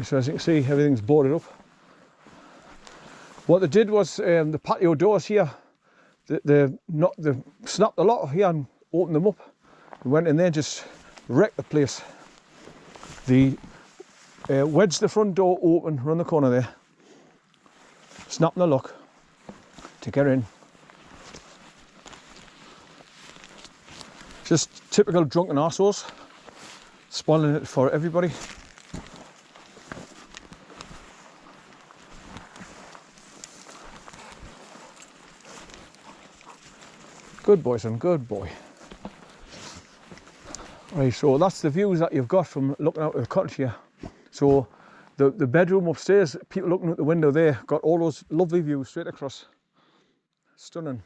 So as you can see, everything's boarded up. What they did was the patio doors here, they snapped the lock here and opened them up. They went in there, just wrecked the place. They wedged the front door open around the corner there, snapped the lock to get in. Just typical drunken arseholes, spoiling it for everybody. Good boy, son, good boy. Right, so that's the views that you've got from looking out of the cottage here. So the bedroom upstairs, people looking out the window there, got all those lovely views straight across. Stunning.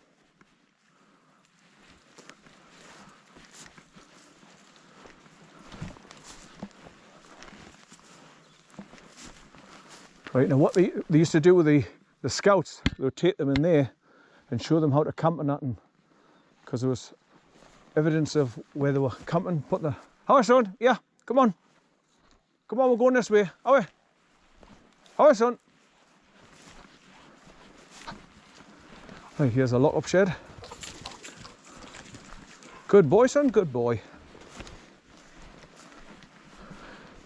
Right, now what they used to do with the scouts, they would take them in there and show them how to camp and that, because there was evidence of where they were camping. Put the, how son? Yeah, come on. Come on, we're going this way. How son? Right, here's a lock-up shed. Good boy, son, good boy.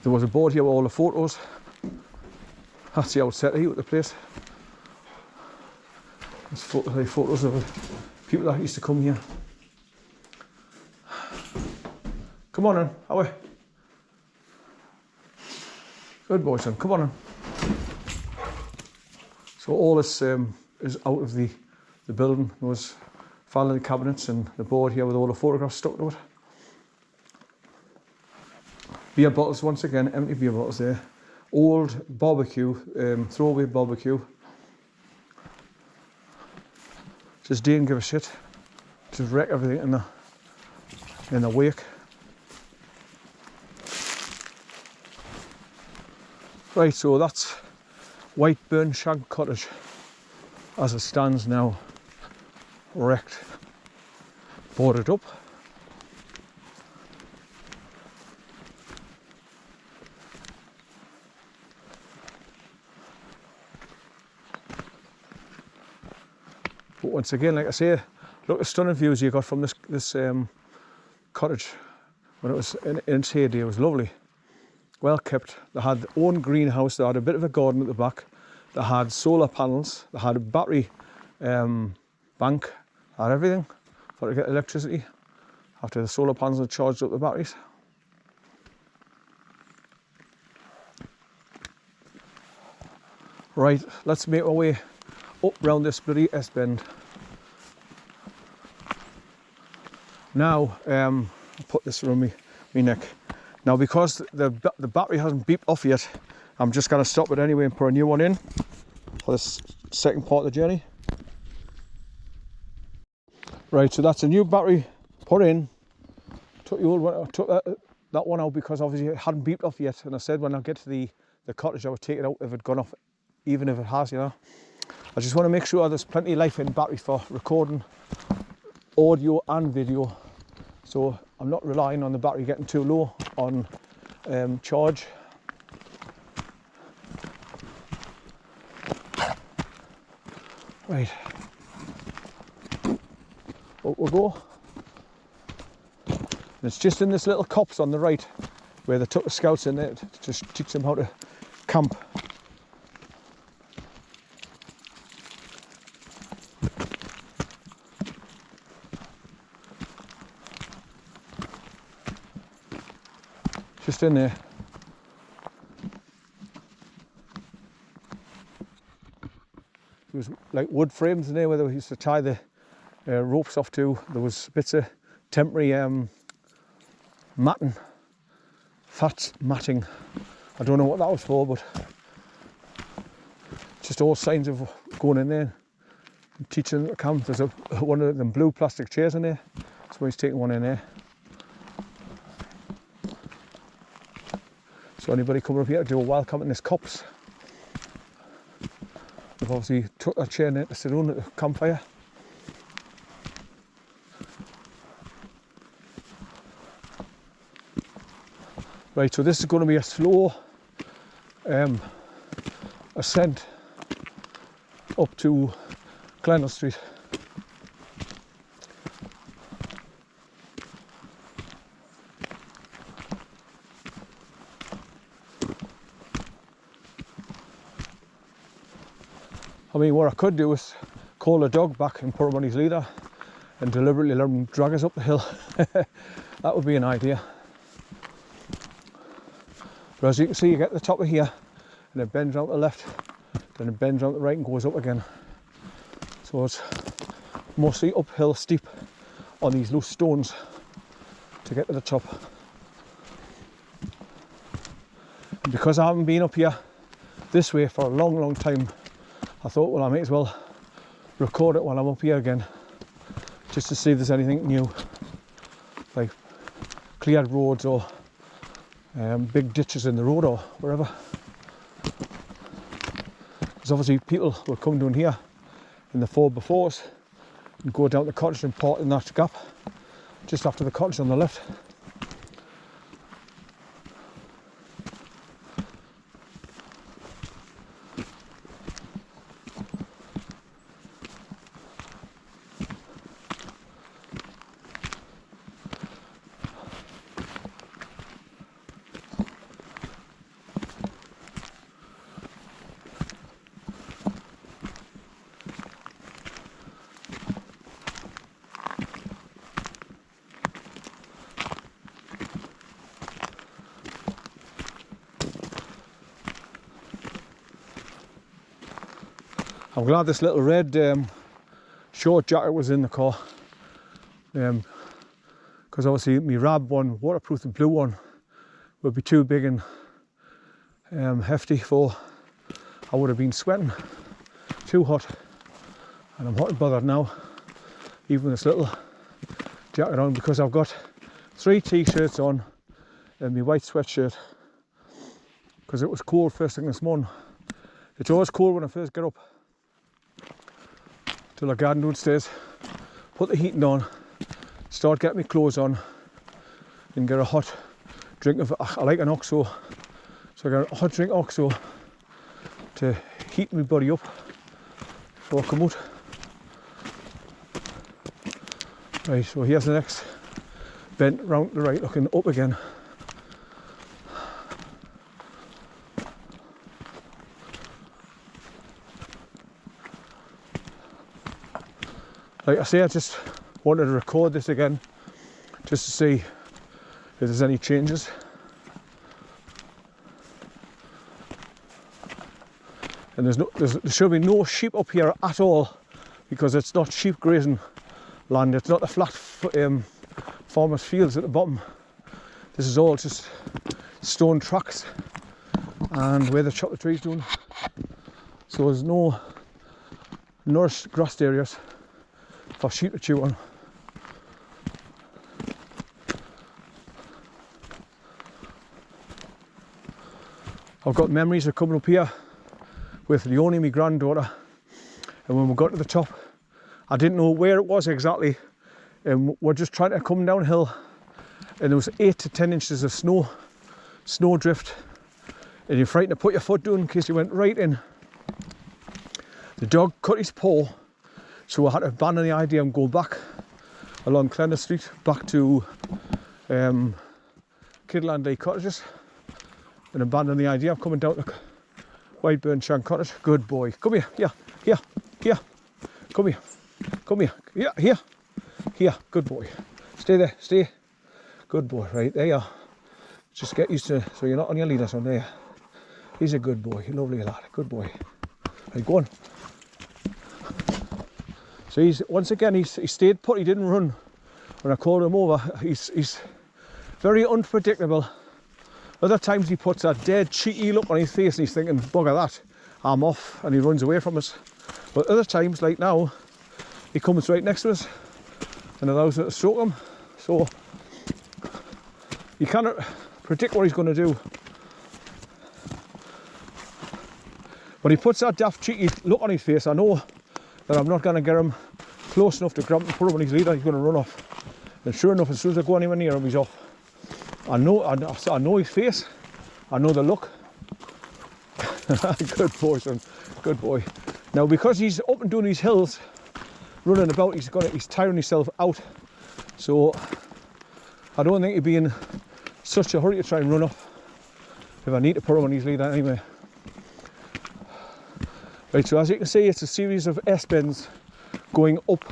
There was a board here with all the photos. That's the outset here with the place. There's photos of people that used to come here. Come on in, away. Good boy, son, come on in. So all this is out of the building. There was family cabinets and the board here with all the photographs stuck to it. Beer bottles, once again, empty beer bottles there. Old barbecue, throwaway barbecue. Just didn't give a shit. Just wreck everything in the wake. Right, so that's WHITEBURNSHANK cottage as it stands now, wrecked, boarded up. But once again, like I say, look at the stunning views you got from this cottage when it was in its heyday. It was lovely. Well kept. They had their own greenhouse, they had a bit of a garden at the back, they had solar panels, they had a battery bank, had everything for to get electricity after the solar panels had charged up the batteries. Right, let's make our way up round this bloody S-bend. Now, I'll put this around me neck. Now, because the battery hasn't beeped off yet, I'm just going to stop it anyway and put a new one in for this second part of the journey. Right, so that's a new battery put in. Took the old one, I took that one out because obviously it hadn't beeped off yet, and I said when I get to the cottage I would take it out if it gone off, even if it has, you know. I just want to make sure there's plenty of life in battery for recording audio and video, so I'm not relying on the battery getting too low on charge. Right, up we go. And it's just in this little copse on the right where they took the scouts in there to just teach them how to camp. Just in there. There was like wood frames in there where they used to tie the ropes off to. There was bits of temporary matting, fat matting. I don't know what that was for, but just all signs of going in there and teaching them to camp. There's one of them blue plastic chairs in there, so he's taking one in there. So anybody coming up here to do a wild camp in this copse, they've obviously took that chair in there to sit on at the campfire. Right, so this is going to be a slow ascent up to CLENNEL Street. I mean, what I could do is call the dog back and put him on his leader and deliberately let him drag us up the hill. That would be an idea. But as you can see, you get to the top of here and it bends around to the left, then it bends around to the right and goes up again. So it's mostly uphill, steep on these loose stones to get to the top. And because I haven't been up here this way for a long, long time, I thought, well, I might as well record it while I'm up here again, just to see if there's anything new, like cleared roads or big ditches in the road or wherever. Because obviously people will come down here in the 4x4s and go down the cottage and park in that gap just after the cottage on the left. I'm glad this little red short jacket was in the car, because obviously my Rab one, waterproof, the blue one, would be too big and hefty for, I would have been sweating, too hot, and I'm hot and bothered now, even with this little jacket on, because I've got 3 t-shirts on and my white sweatshirt, because it was cold first thing this morning. It's always cold when I first get up. Till I garden downstairs, put the heating on, start getting my clothes on, and get a hot drink of, I like an OXO, so I get a hot drink OXO to heat my body up before I come out. Right, so here's the next bend round to the right, looking up again. Like I say, I just wanted to record this again, just to see if there's any changes. And there should be no sheep up here at all, because it's not sheep grazing land. It's not the flat farmers' fields at the bottom. This is all just stone tracks and where they chop the trees down. So there's no nourished grassed areas for sheep to chew on. I've got memories of coming up here with Leonie, my granddaughter, and when we got to the top, I didn't know where it was exactly, and we're just trying to come downhill, and there was 8 to 10 inches of snow drift, and you're frightened to put your foot down in case you went right in. The dog cut his paw, so I had to abandon the idea and go back along CLENNEL Street back to Kidland Cottages, and abandon the idea of coming down to WHITEBURNSHANK Cottage. Good boy. Come here, here. Come here. Come here. Here. Good boy. Stay there. Stay. Good boy. Right, there you are. Just get used to it so you're not on your leader, son. There you are. He's a good boy. Lovely lad. Good boy. Right, go on. So once again he stayed put, he didn't run when I called him over. He's very unpredictable. Other times he puts a dead cheeky look on his face and he's thinking, bugger that, I'm off, and he runs away from us. But other times, like now, he comes right next to us and allows us to stroke him. So you cannot predict what he's going to do. When he puts that daft cheeky look on his face, I know that I'm not going to get him close enough to grab him and put him on his leader. He's going to run off. And sure enough, as soon as I go anywhere near him, he's off. I know his face. I know the look. Good boy, son. Good boy. Now, because he's up and doing these hills, running about, he's tiring himself out. So I don't think he'd be in such a hurry to try and run up if I need to put him on his lead anyway. Right, so as you can see, it's a series of S-bends going up.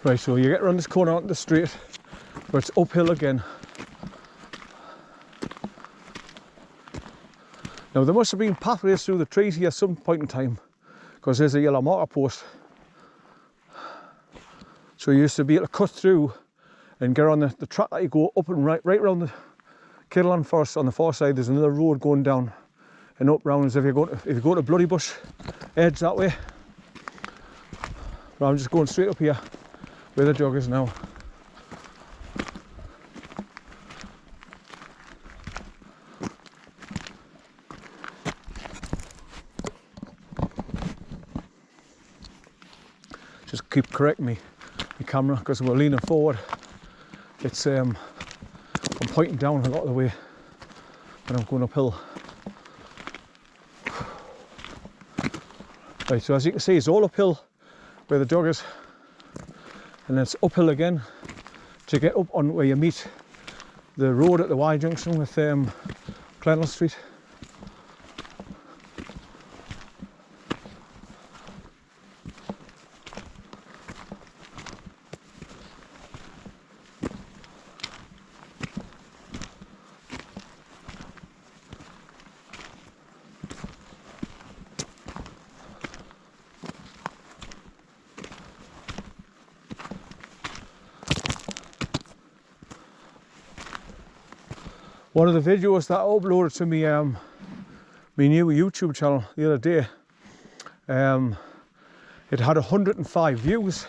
Right, so you get around this corner onto the straight, where it's uphill again. Now there must have been pathways through the trees here at some point in time, because there's a yellow marker post. So you used to be able to cut through and get on the track that you go up and right around the Kitterland Forest. On the far side there's another road going down and up round as if you go to Bloody Bush Edge that way. But I'm just going straight up here where the jog is now. Just keep correcting me, the camera, because we're leaning forward. It's I'm pointing down a lot of the way when I'm going uphill. Right, so as you can see, it's all uphill where the jog is, and then it's uphill again to get up on where you meet the road at the Y junction with CLENNEL Street. One of the videos that I uploaded to me, my new YouTube channel the other day, it had 105 views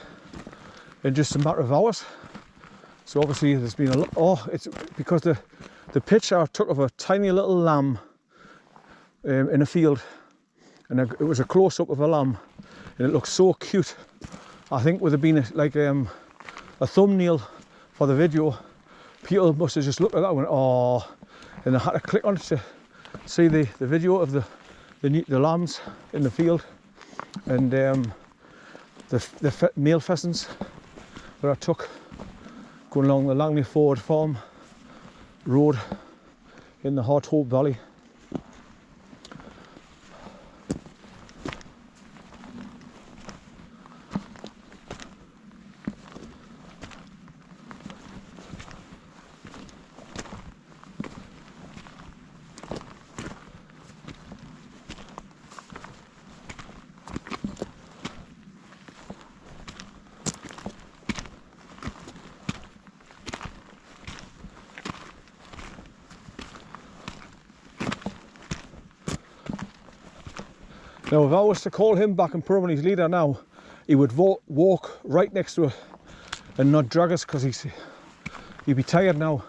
in just a matter of hours. So obviously there's been a lot. Oh, it's because the picture I took of a tiny little lamb in a field, and it was a close-up of a lamb, and it looked so cute. I think would have been a thumbnail for the video. People must have just looked at that and went, oh, and I had to click on it to see the video of the lambs in the field, and the male pheasants that I took going along the Langley Ford Farm road in the Hart Hope Valley. Now, if I was to call him back and put him on his leader now, he would walk right next to it and not drag us, because he'd be tired now.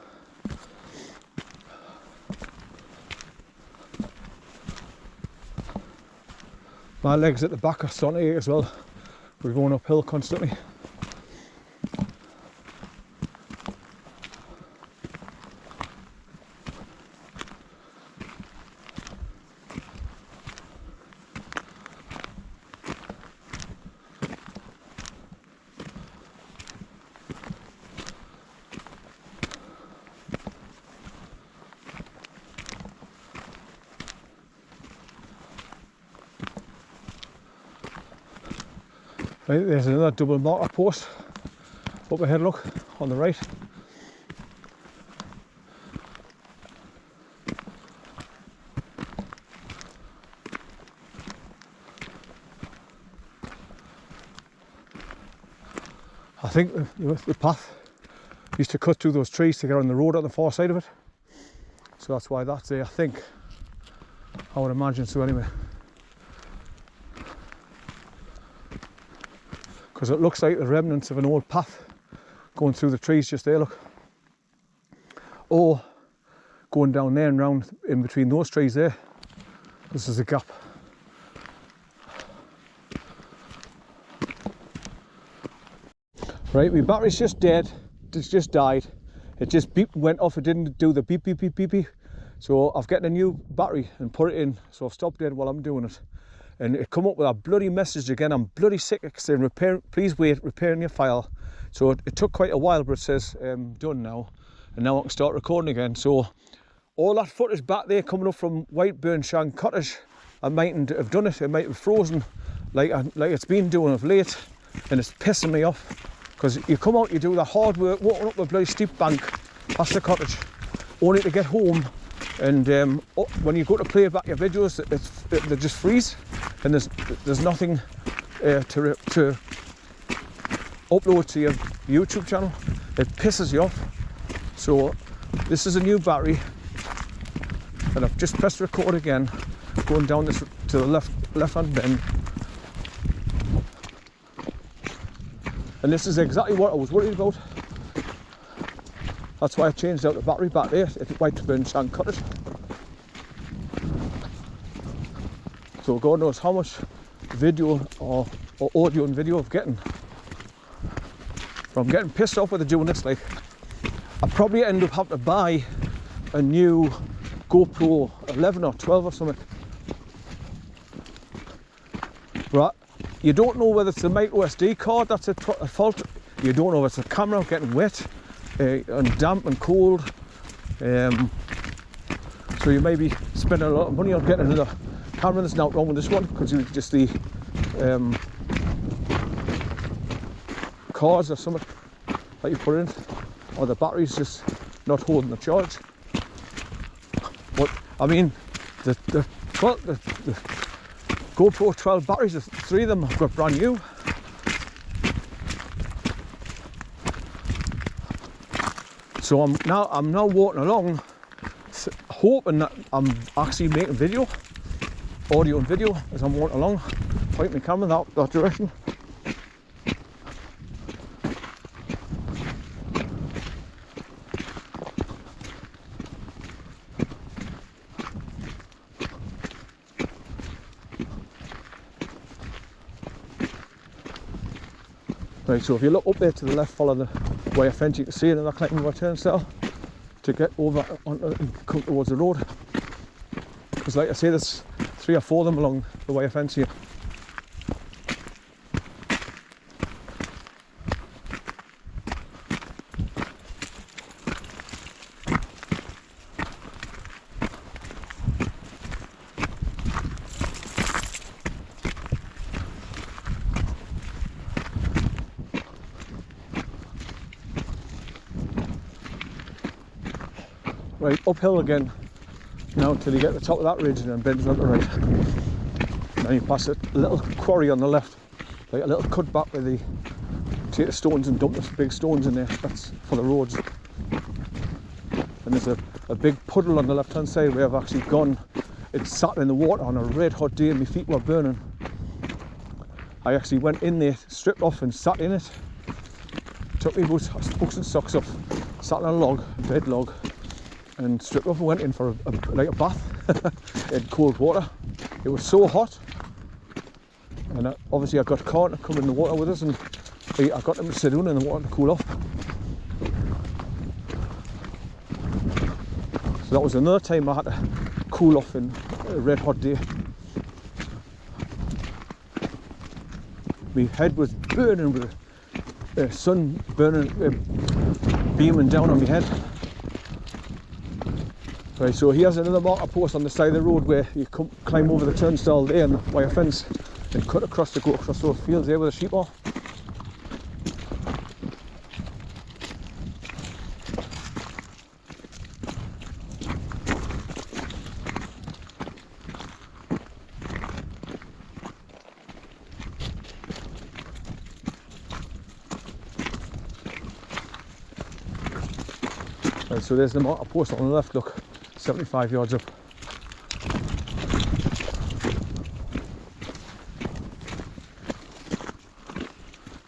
My legs at the back are starting to ache as well. We're going uphill constantly. Right, there's another double marker post up ahead, look, on the right. I think the path used to cut through those trees to get on the road on the far side of it. So that's why that's there, I think. I would imagine so anyway. Because it looks like the remnants of an old path going through the trees just there, look. Or going down there and round in between those trees there. This is a gap. Right, my battery's just dead. It's just died. It just beeped and went off. It didn't do the beep, beep, beep, beep, beep. So I've got a new battery and put it in. So I've stopped dead while I'm doing it. And it come up with a bloody message again. I'm bloody sick of saying, please wait, repairing your file. So it took quite a while, but it says done now. And now I can start recording again. So all that footage back there coming up from WHITEBURNSHANK cottage, I mightn't have done it. It might have frozen like it's been doing of late. And it's pissing me off. Because you come out, you do the hard work, walking up a bloody steep bank past the cottage, only to get home, and when you go to play back your videos, they just freeze, and there's nothing to upload to your YouTube channel. It pisses you off. So this is a new battery, and I've just pressed record again, going down this to the left-hand bend. And this is exactly what I was worried about. That's why I changed out the battery back there at WHITEBURNSHANK cottage. So God knows how much video or audio and video I'm getting. I'm getting pissed off with doing this. Like, I probably end up having to buy a new GoPro 11 or 12 or something. Right. You don't know whether it's the micro SD card that's at fault. You don't know if it's the camera getting wet and damp and cold. So you may be spending a lot of money on getting another camera. There's nothing wrong with this one, because it's just the cards or something that you put in, or the battery's just not holding the charge. But I mean, the GoPro 12 batteries, 3 of them I've got brand new. So I'm now walking along, hoping that I'm actually making video, audio and video, as I'm walking along, pointing my camera that direction. Right, so if you look up there to the left, follow the wire fence, you can see another climbing over turnstile to get over and come towards the road. Because like I say, there's 3 or 4 of them along the wire fence here. Right, uphill again now until you get to the top of that ridge and then bends on the right. Now you pass a little quarry on the left, like a little cut back where they take the stones and dump the big stones in there. That's for the roads. And there's a big puddle on the left hand side where I've actually gone. It sat in the water on a red hot day and my feet were burning. I actually went in there, stripped off and sat in it. Took my boots and socks off, sat on a log, a bed log, and stripped off and went in for like a bath in cold water. It was so hot, and obviously I got Carl to come in the water with us, and I got him to sit down in the water to cool off. So that was another time I had to cool off in a red hot day. My head was burning with the sun burning, beaming down on my head. Right, so here's another marker post on the side of the road where you climb over the turnstile there and the wire fence and cut across to go across those fields there where the sheep are. Right, so there's the marker post on the left, look. 75 yards up.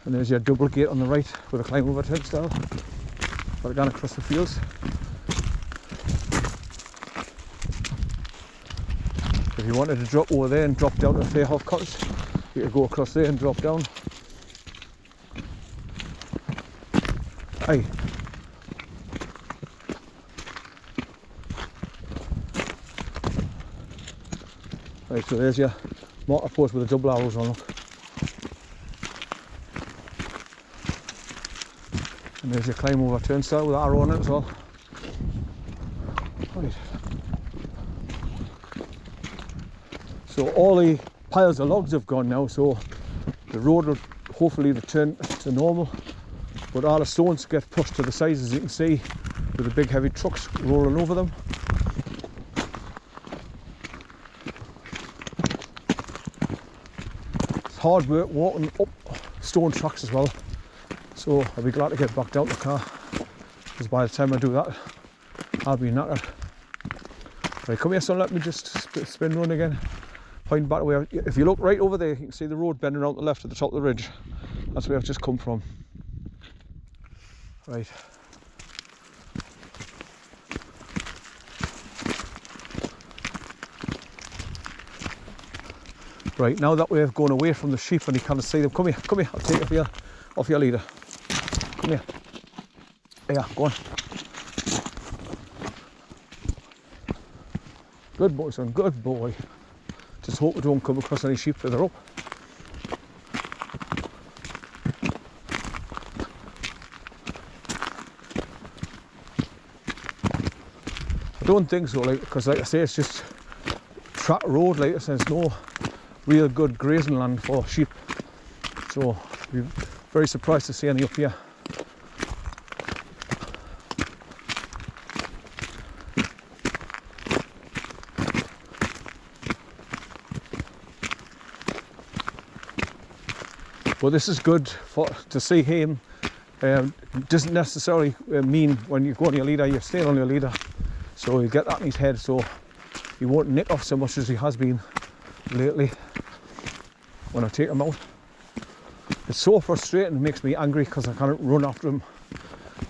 And there's your double gate on the right with a climb over turnstile. Got it down across the fields. you wanted to drop over there and drop down to Fairhoff Cottage, you could go across there and drop down. Aye. Right, so there's your mortar post with the double arrows on, look. And there's your climb over turnstile with the arrow on it as well. Right. So all the piles of logs have gone now, so the road will hopefully return to normal. But all the stones get pushed to the sides, as you can see, with the big heavy trucks rolling over them. It's hard work walking up stone tracks as well, so I'll be glad to get back down to the car, because by the time I do that I'll be knackered. Right, come here son, let me just spin run again. Point back where, if you look right over there, you can see the road bending around to the left at the top of the ridge. That's where I've just come from. Right. Right, now that we've gone away from the sheep and you can't see them, come here, I'll take you off your leader. Come here. Yeah, go on. Good boy son, good boy. Just hope we don't come across any sheep further up. I don't think so, like, because like I say, it's just track road, like I say, there's no real good grazing land for sheep. So I'd be very surprised to see any up here. But this is good to see him. Doesn't necessarily mean when you go on your leader, you're staying on your leader. So you get that in his head, so he won't nick off so much as he has been lately when I take him out. It's so frustrating, it makes me angry because I can't run after him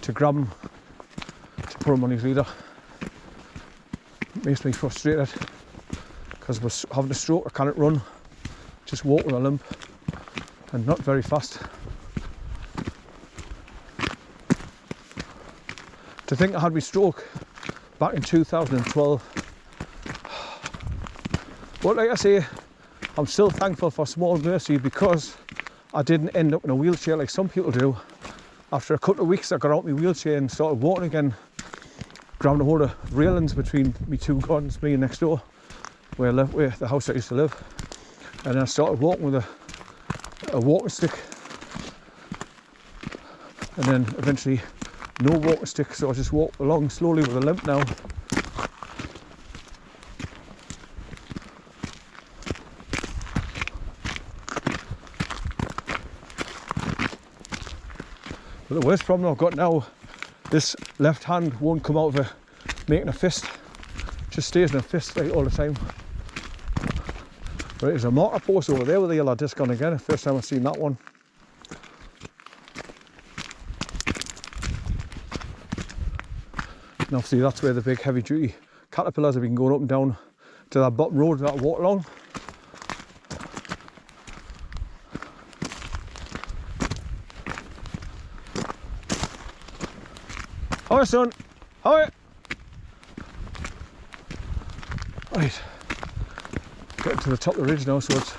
to grab him, to put him on his leader. It makes me frustrated because we're having a stroke, I can't run, just walk with a limp. And not very fast. To think I had my stroke back in 2012. But like I say, I'm still thankful for small mercy because I didn't end up in a wheelchair like some people do. After a couple of weeks I got out my wheelchair and started walking again, grabbing a hold of railings between me two gardens, me and next door, where the house I used to live. And I started walking with a walking stick, and then eventually no walking stick, so I just walk along slowly with a limp now. But the worst problem I've got now, this left hand won't come out of making a fist, just stays in a fist like all the time. Right, there's a mortar post over there with the yellow disc on again. First time I've seen that one. And obviously that's where the big heavy duty caterpillars have been going up and down to that bottom road that I walk along. Hi son, hi. Right. Getting to the top of the ridge now, so it's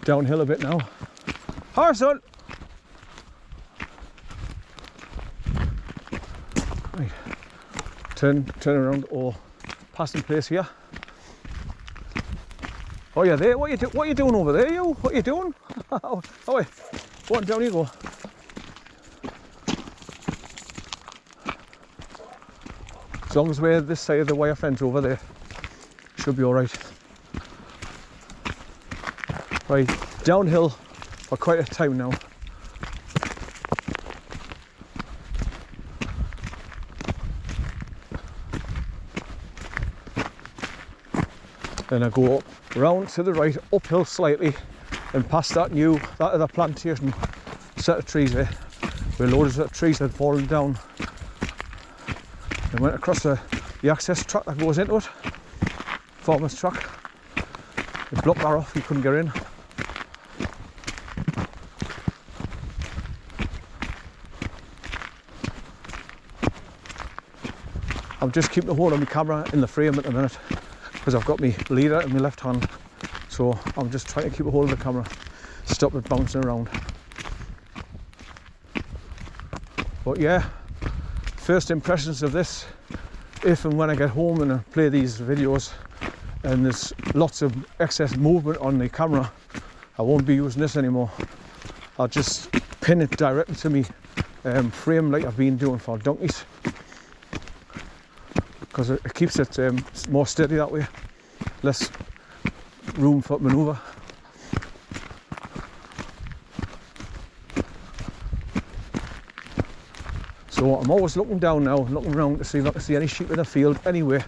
downhill a bit now. Hi son! Right. Turn around or passing place here. Oh yeah, there. What are you doing over there, you? What are you doing? Oh wait. Go on, down you go. As long as we're this side of the wire fence over there, should be alright. Right, downhill for quite a time now. Then I go up, round to the right, uphill slightly, and past that other plantation set of trees there, where loads of trees had fallen down. And went across the access track that goes into it, farmer's track. It blocked that off, you couldn't get in. I'm just keeping a hold of my camera in the frame at the minute because I've got my leader in my left hand, so I'm just trying to keep a hold of the camera, stop it bouncing around. But yeah, first impressions of this, if and when I get home and I play these videos and there's lots of excess movement on the camera, I won't be using this anymore. I'll just pin it directly to me frame like I've been doing for donkeys, because it keeps it more steady that way, less room for manoeuvre. So I'm always looking down now, looking around to see if I can see any sheep in the field anyway,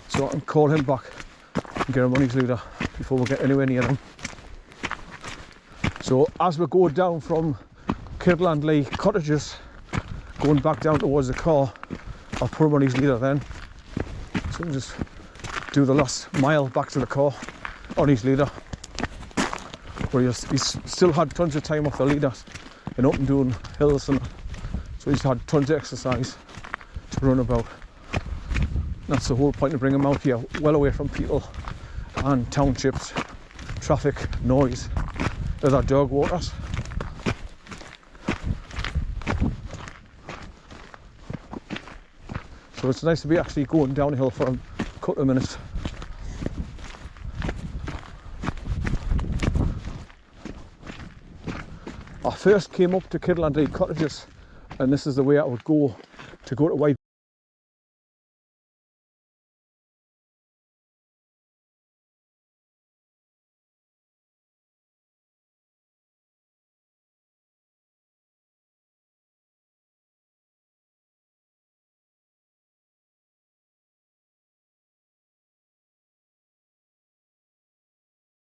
so I can call him back and get him on his leader before we get anywhere near him. So as we go down from Kirtland cottages, going back down towards the car, I'll put him on his leader then. So we'll just do the last mile back to the car on his leader, where he's still had tons of time off the leader and up and doing hills, and so he's had tons of exercise to run about. That's the whole point of bringing him out here, well away from people and townships, traffic, noise, other dog waters. So it's nice to be actually going downhill for a couple of minutes. I first came up to Kirtland cottages, and this is the way I would go to